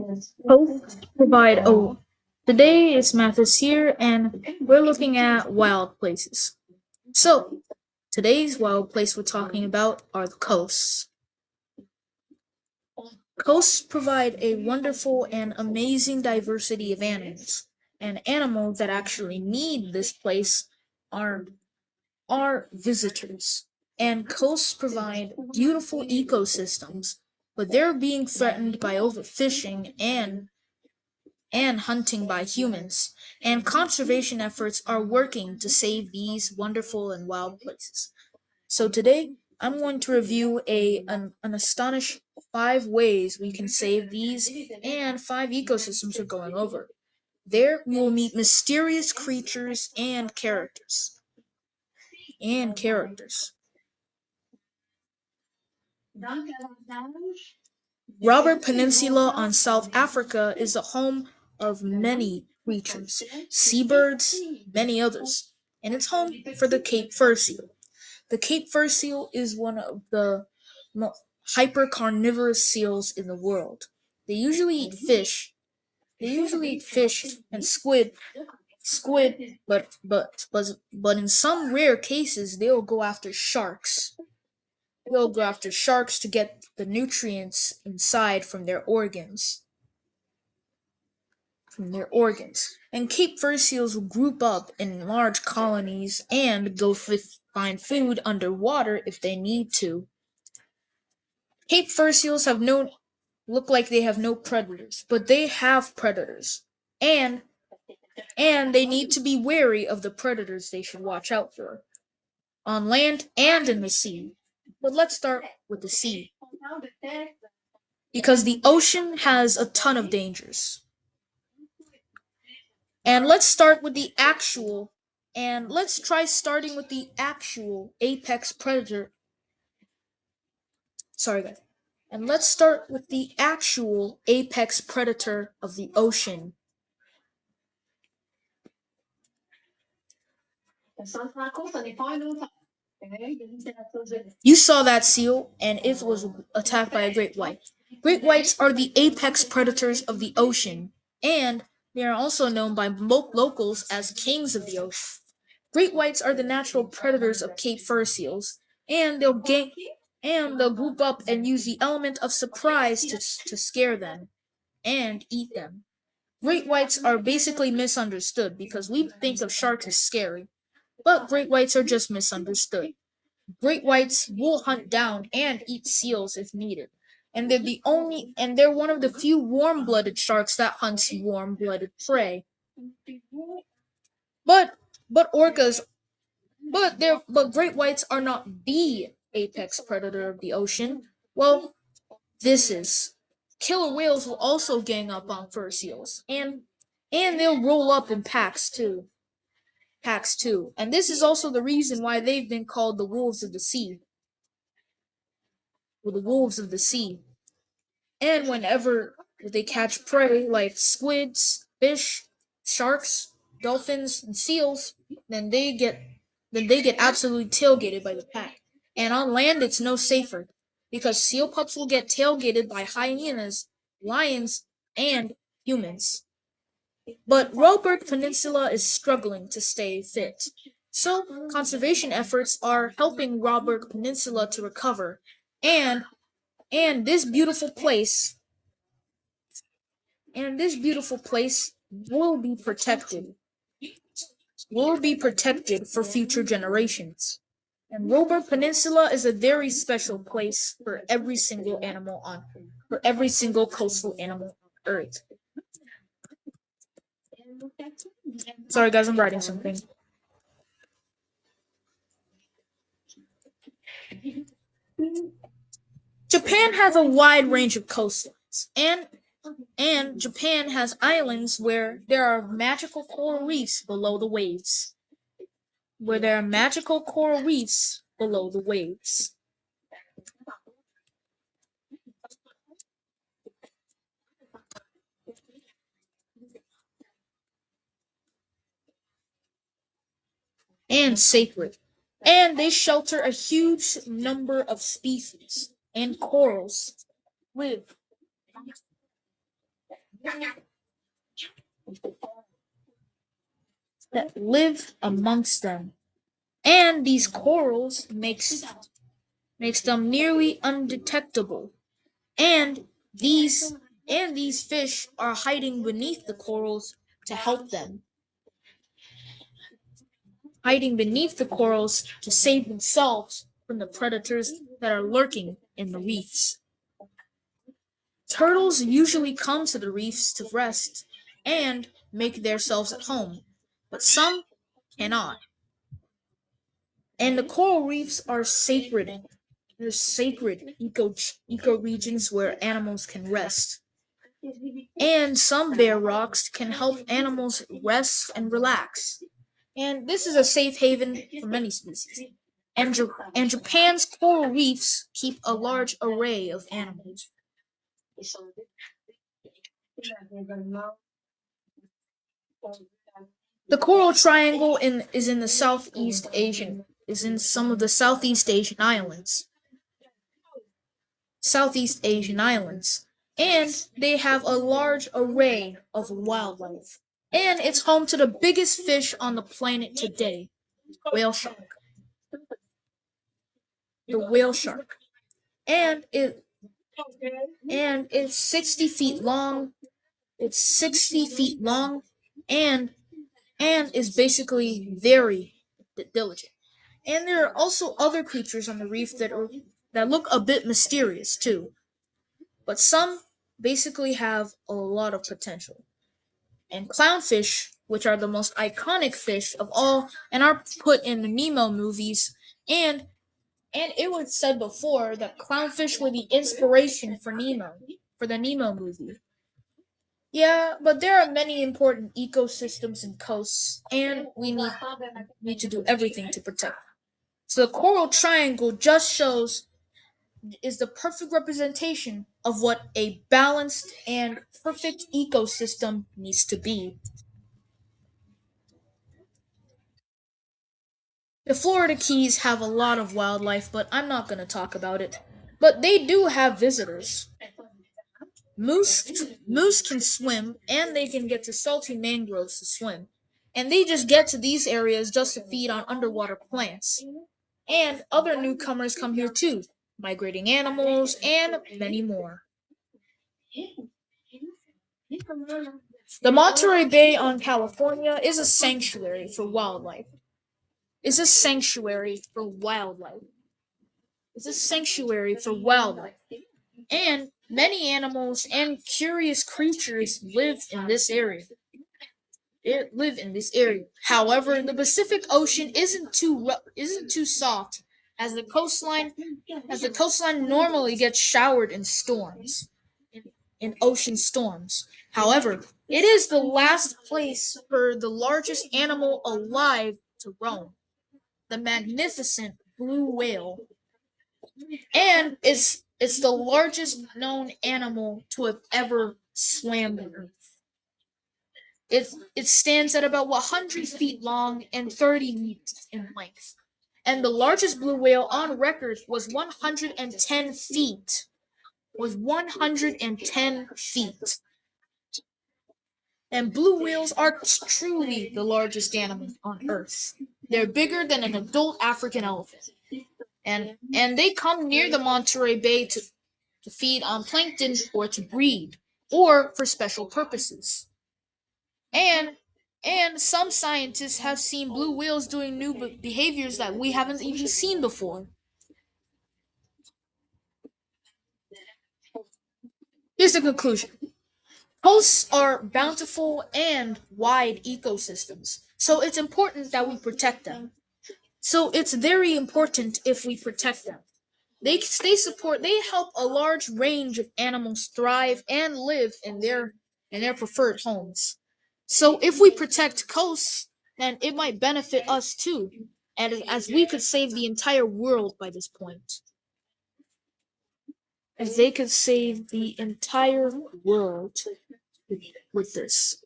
Hosts provide a. Today is Mathis here, and we're looking at wild places. So, today's wild place we're talking about are the coasts. Coasts provide a wonderful and amazing diversity of animals, and animals that actually need this place are visitors. And coasts provide beautiful ecosystems, but they're being threatened by overfishing and hunting by humans, and conservation efforts are working to save these wonderful and wild places. So today, I'm going to review an astonishing 5 ways we can save these and 5 ecosystems we're going over. There, we will meet mysterious creatures and characters. And characters. Robert Peninsula on South Africa is the home of many creatures, seabirds, many others, and it's home for the Cape fur seal. The Cape fur seal is one of the hypercarnivorous seals in the world. They usually eat fish. They usually eat fish and squid, but in some rare cases they'll go after sharks. They'll go after sharks to get the nutrients inside from their organs. And Cape fur seals will group up in large colonies and go find food underwater if they need to. Cape fur seals look like they have no predators, but they have predators. And they need to be wary of the predators they should watch out for, on land and in the sea. But let's start with the sea, because the ocean has a ton of dangers. And let's try starting with the actual apex predator. Sorry, guys. And let's start with the actual apex predator of the ocean. You saw that seal, and it was attacked by a great white. Great whites are the apex predators of the ocean, and they are also known by locals as kings of the ocean. Great whites are the natural predators of Cape fur seals, and they'll group up and use the element of surprise to scare them and eat them. Great whites are basically misunderstood because we think of sharks as scary, but great whites are just misunderstood. Great whites will hunt down and eat seals if needed. And they're one of the few warm-blooded sharks that hunts warm-blooded prey. But orcas but great whites are not the apex predator of the ocean. Well, this is. Killer whales will also gang up on fur seals, and they'll roll up in packs too. And this is also the reason why they've been called the wolves of the sea, or the wolves of the sea. And whenever they catch prey like squids, fish, sharks, dolphins, and seals, then they get absolutely tailgated by the pack. And on land it's no safer, because seal pups will get tailgated by hyenas, lions, and humans. But Robert Peninsula is struggling to stay fit. So conservation efforts are helping Robert Peninsula to recover. And and this beautiful place this beautiful place will be protected for future generations. And Robert Peninsula is a very special place for every single coastal animal on Earth. Sorry guys, I'm writing something. Japan has a wide range of coastlines, and Japan has islands where there are magical coral reefs below the waves. Where there are magical coral reefs below the waves. And sacred. And they shelter a huge number of species and corals live that live amongst them. And these corals makes them nearly undetectable. And these these fish are hiding beneath the corals to help them, hiding beneath the corals to save themselves from the predators that are lurking in the reefs. Turtles usually come to the reefs to rest and make themselves at home, but some cannot. And the coral reefs are sacred. They're sacred eco regions where animals can rest. And some bare rocks can help animals rest and relax. And this is a safe haven for many species. And Japan's coral reefs keep a large array of animals. The Coral Triangle is in the is in some of the Southeast Asian islands, and they have a large array of wildlife. And it's home to the biggest fish on the planet today, whale shark, the whale shark, and it's 60 feet long. It's 60 feet long, and is basically very diligent. And there are also other creatures on the reef that look a bit mysterious too, but some basically have a lot of potential. And clownfish, which are the most iconic fish of all and are put in the Nemo movies, and it was said before that clownfish were the inspiration for the Nemo movie. Yeah, but there are many important ecosystems and coasts, and we need to do everything to protect them. So the Coral Triangle just shows is the perfect representation of what a balanced and perfect ecosystem needs to be. The Florida Keys have a lot of wildlife, but I'm not going to talk about it. But they do have visitors. Moose can swim, and they can get to salty mangroves to swim. And they just get to these areas just to feed on underwater plants. And other newcomers come here too, migrating animals, and many more. The Monterey Bay on California is a sanctuary for wildlife. Is a sanctuary for wildlife. Is a sanctuary for wildlife. And many animals and curious creatures live in this area. However, the Pacific Ocean isn't too soft as the coastline normally gets showered in storms, in ocean storms. However, it is the last place for the largest animal alive to roam, the magnificent blue whale, and it's the largest known animal to have ever swam the earth. It stands at about 100 feet long and 30 meters in length. And the largest blue whale on record was 110 feet. Was 110 feet. And blue whales are truly the largest animal on Earth. They're bigger than an adult African elephant. And they come near the Monterey Bay to feed on plankton or to breed or for special purposes. And some scientists have seen blue whales doing new behaviors that we haven't even seen before. Here's the conclusion. Coasts are bountiful and wide ecosystems, so it's important that we protect them. So it's very important if we protect them. They help a large range of animals thrive and live in their preferred homes. So if we protect coasts, then it might benefit us too, and as we could save the entire world by this point. As they could save the entire world with this.